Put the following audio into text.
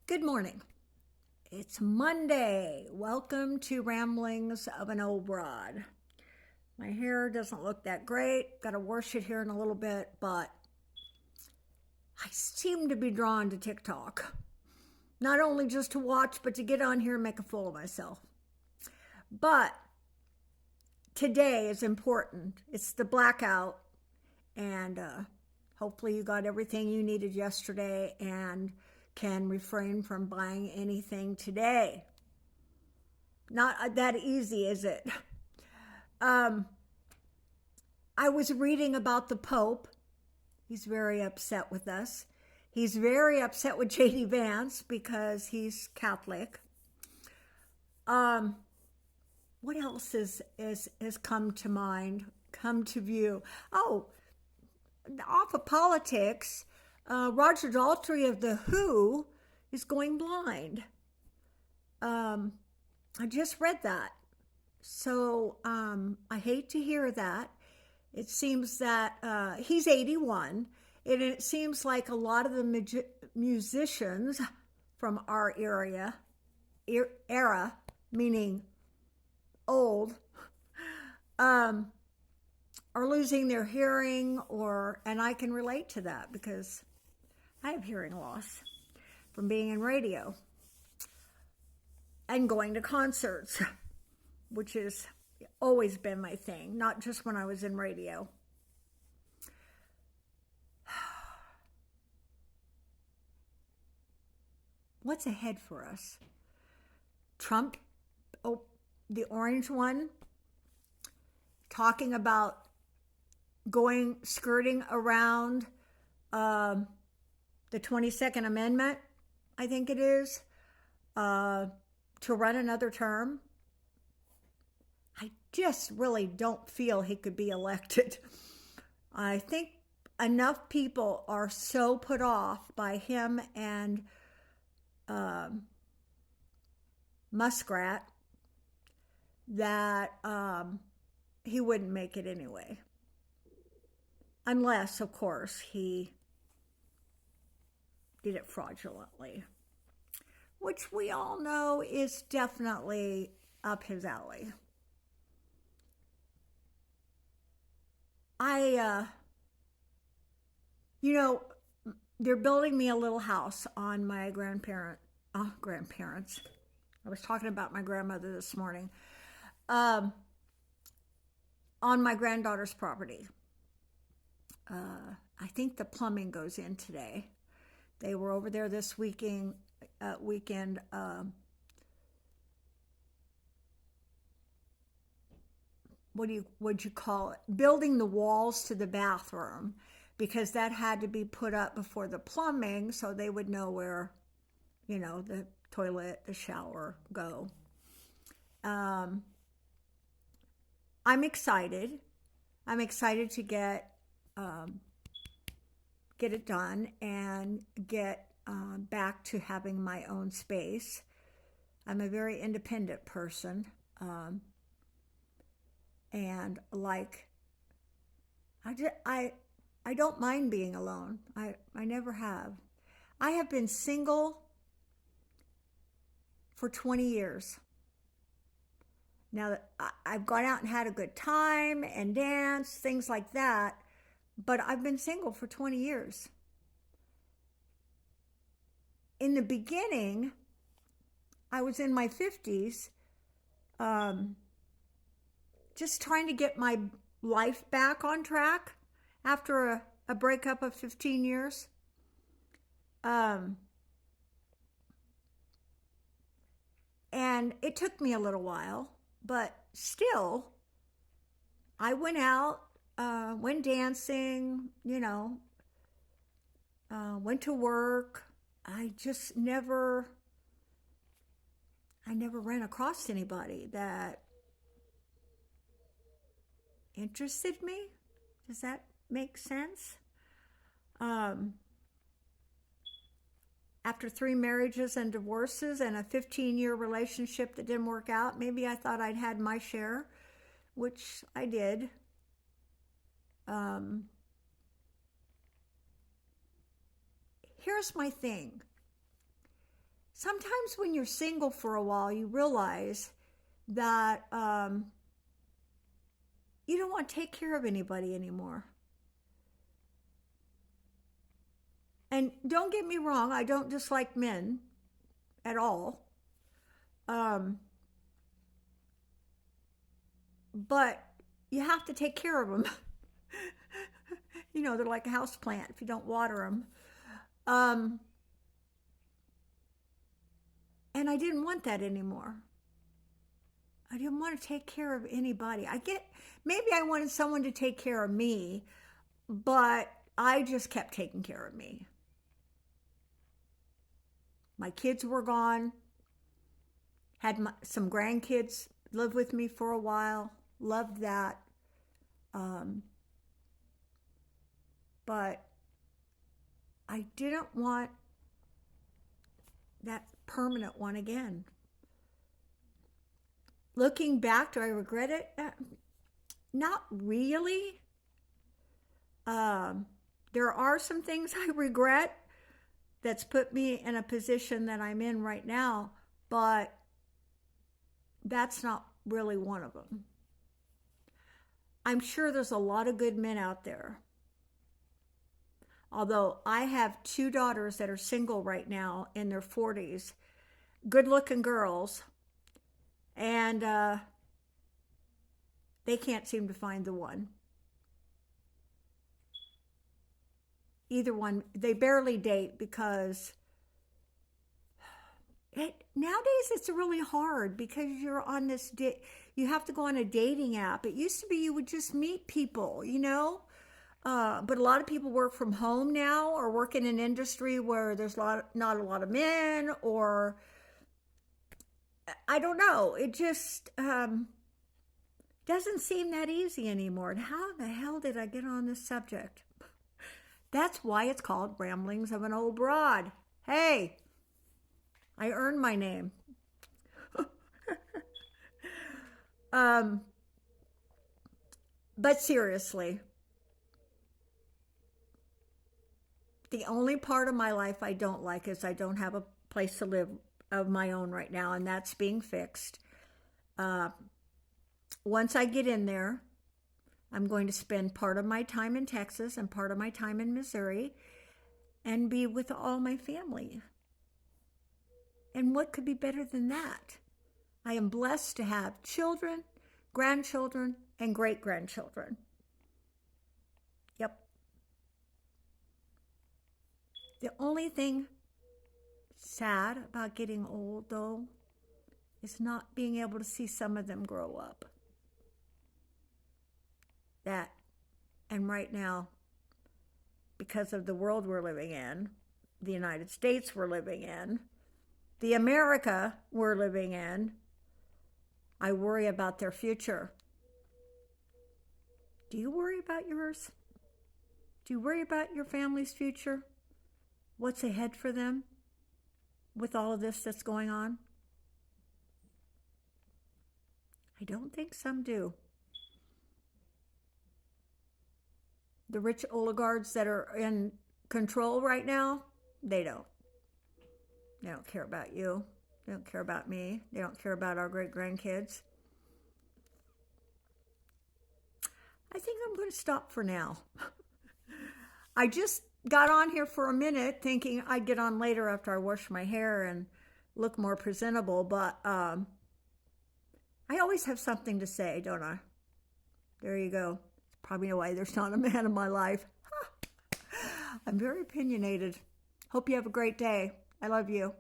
Good morning. It's Monday. Welcome to Ramblings of an Old Broad. My hair doesn't look that great. Got to wash it here in a little bit, but I seem to be drawn to TikTok. Not only just to watch, but to get on here and make a fool of myself. But today is important. It's the blackout, and hopefully you got everything you needed yesterday and can refrain from buying anything today. Not that easy, is it? I was reading about the Pope. He's very upset with us. He's very upset with J.D. Vance because he's Catholic. What else has come to mind, come to view? Oh, off of politics, Roger Daltrey of The Who is going blind. I just read that. So I hate to hear that. It seems that he's 81, and it seems like a lot of the musicians from our era, meaning old, are losing their hearing, and I can relate to that because I have hearing loss from being in radio and going to concerts, which has always been my thing, not just when I was in radio. What's ahead for us? Trump, the orange one, talking about skirting around the 22nd Amendment, I think it is, to run another term. I just really don't feel he could be elected. I think enough people are so put off by him and Muskrat that he wouldn't make it anyway. Unless, of course, he did it fraudulently, which we all know is definitely up his alley. They're building me a little house on my grandparents. I was talking about my grandmother this morning. On my granddaughter's property. I think the plumbing goes in today. They were over there this weekend. What'd you call it? Building the walls to the bathroom, because that had to be put up before the plumbing, so they would know where, the toilet, the shower go. I'm excited. I'm excited to get it done and get back to having my own space. I'm a very independent person, and I don't mind being alone. I never have. I have been single for 20 years. Now, I've gone out and had a good time and danced, things like that, but I've been single for 20 years. In the beginning, I was in my 50s, just trying to get my life back on track after a breakup of 15 years. And it took me a little while, but still, I went out, went dancing, went to work. I never ran across anybody that interested me. Does that make sense? After 3 marriages and divorces and a 15-year relationship that didn't work out, maybe I thought I'd had my share, which I did. Here's my thing. sometimes when you're single for a while, you realize that you don't want to take care of anybody anymore. And don't get me wrong, I don't dislike men at all. But you have to take care of them. You know, they're like a house plant if you don't water them. And I didn't want that anymore. I didn't want to take care of anybody. Maybe I wanted someone to take care of me, but I just kept taking care of me. My kids were gone. Had some grandkids live with me for a while. Loved that. But I didn't want that permanent one again. Looking back, do I regret it? Not really. There are some things I regret that's put me in a position that I'm in right now, but that's not really one of them. I'm sure there's a lot of good men out there. Although I have 2 daughters that are single right now in their 40s, good-looking girls, and they can't seem to find the one. Either one, they barely date because nowadays it's really hard because you're on this you have to go on a dating app. It used to be you would just meet people, you know, but a lot of people work from home now or work in an industry where there's not a lot of men, or I don't know. It just doesn't seem that easy anymore. And how the hell did I get on this subject? That's why it's called Ramblings of an Old Broad. Hey, I earned my name. But seriously, the only part of my life I don't like is I don't have a place to live of my own right now, and that's being fixed. Once I get in there, I'm going to spend part of my time in Texas and part of my time in Missouri and be with all my family. And what could be better than that? I am blessed to have children, grandchildren, and great-grandchildren. Yep. The only thing sad about getting old, though, is not being able to see some of them grow up. That, and right now, because of the world we're living in, the United States we're living in, the America we're living in, I worry about their future. Do you worry about yours? Do you worry about your family's future? What's ahead for them with all of this that's going on? I don't think some do. The rich oligarchs that are in control right now, they don't. They don't care about you. They don't care about me. They don't care about our great-grandkids. I think I'm going to stop for now. I just got on here for a minute thinking I'd get on later after I wash my hair and look more presentable, but I always have something to say, don't I? There you go. Probably why there's not a man in my life. I'm very opinionated. Hope you have a great day. I love you.